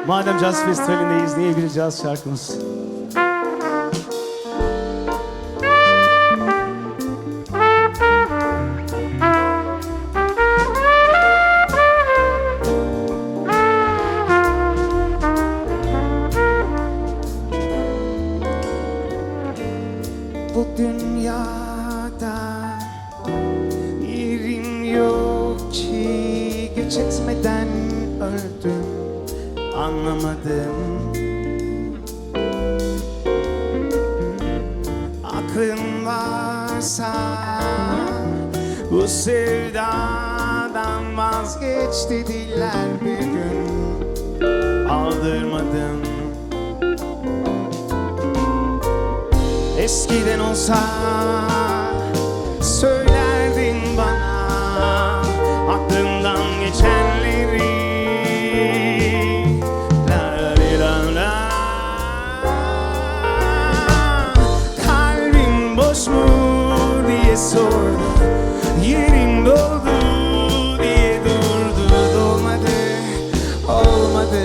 Madem Caz Festivali'ndeyiz, niye bir caz şarkımız? Bu dünyada yerim yok ki, göç etmeden öldüm, anlamadım. Aklın varsa bu sevdadan vazgeç dediler bir gün, aldırmadım. Eskiden olsa söylerdin bana aklından geçenleri. La la la la. Kalbin boş mu diye sordu, yerin doldu diye durdu. Dolmadı, olmadı,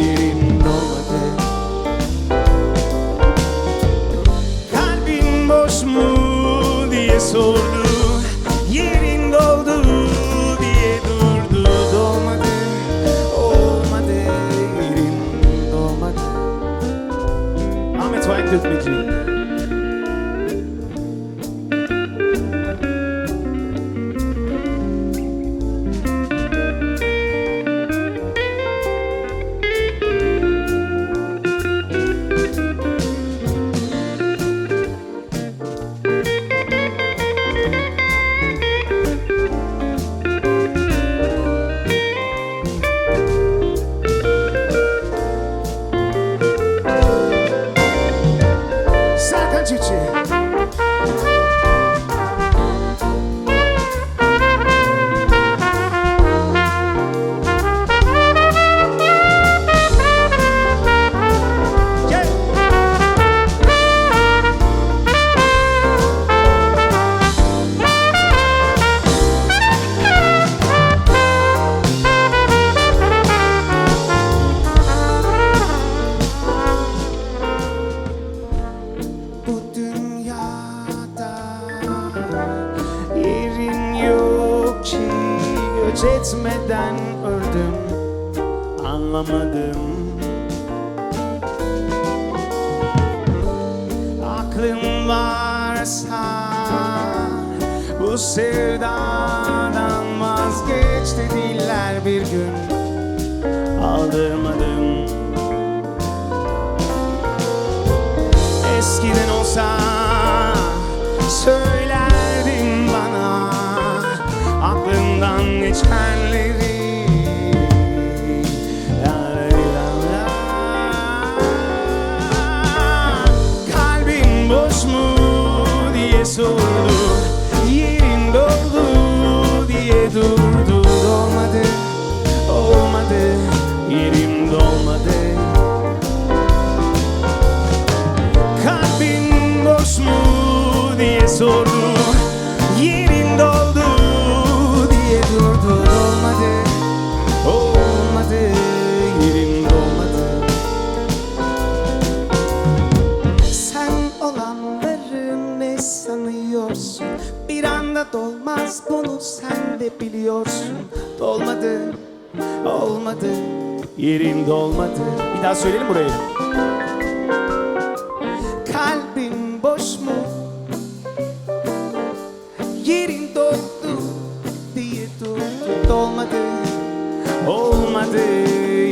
yerin dolmadı. Boş mu diye sordu, yerin doldu diye durdu. Dolmadı, olmadı, yerin dolmadı. Ahmet Faik Gökbekçi. Etmeden öldüm, anlamadım. Aklın varsa bu sevdadan vazgeç dediler bir gün, aldırmadım. Eskiden olsa söylerdin bana aklından geçenleri. La la la. Kalbin boş mu diye sordu, yerin doldu diye durdu. Dolmadı, olmadı, yerim dolmadı. Kalbin boş mu diye sordu, yerin doldu diye durdu. Olmadı, olmadı, yerim dolmadı. Sen olanları ne sanıyorsun? Bir anda dolmaz, bunu sen de biliyorsun. Dolmadı, olmadı, yerim dolmadı. Bir daha söyleyelim burayı. Kalbin boş mu? Yerin doldu diye durdu. Dolmadı, olmadı,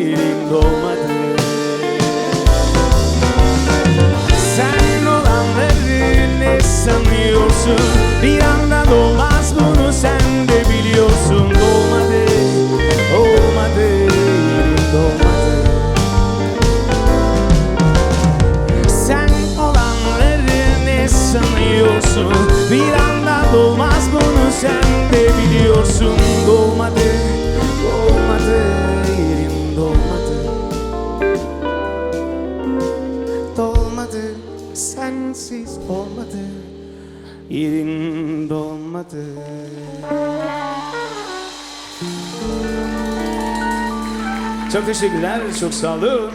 yerin dolmadı. Sen olanları ne sanıyorsun? Bir anda dolmaz, bunu sen de biliyorsun. Dolmadı, olmadı, yerin dolmadı. Sen olanları ne sanıyorsun? Bir anda dolmaz, bunu sen de biliyorsun. Dolmadı, olmadı, yerim dolmadı. Dolmadı, sensiz olmadı, yerin dolmadı. Çok teşekkürler, çok sağ olun.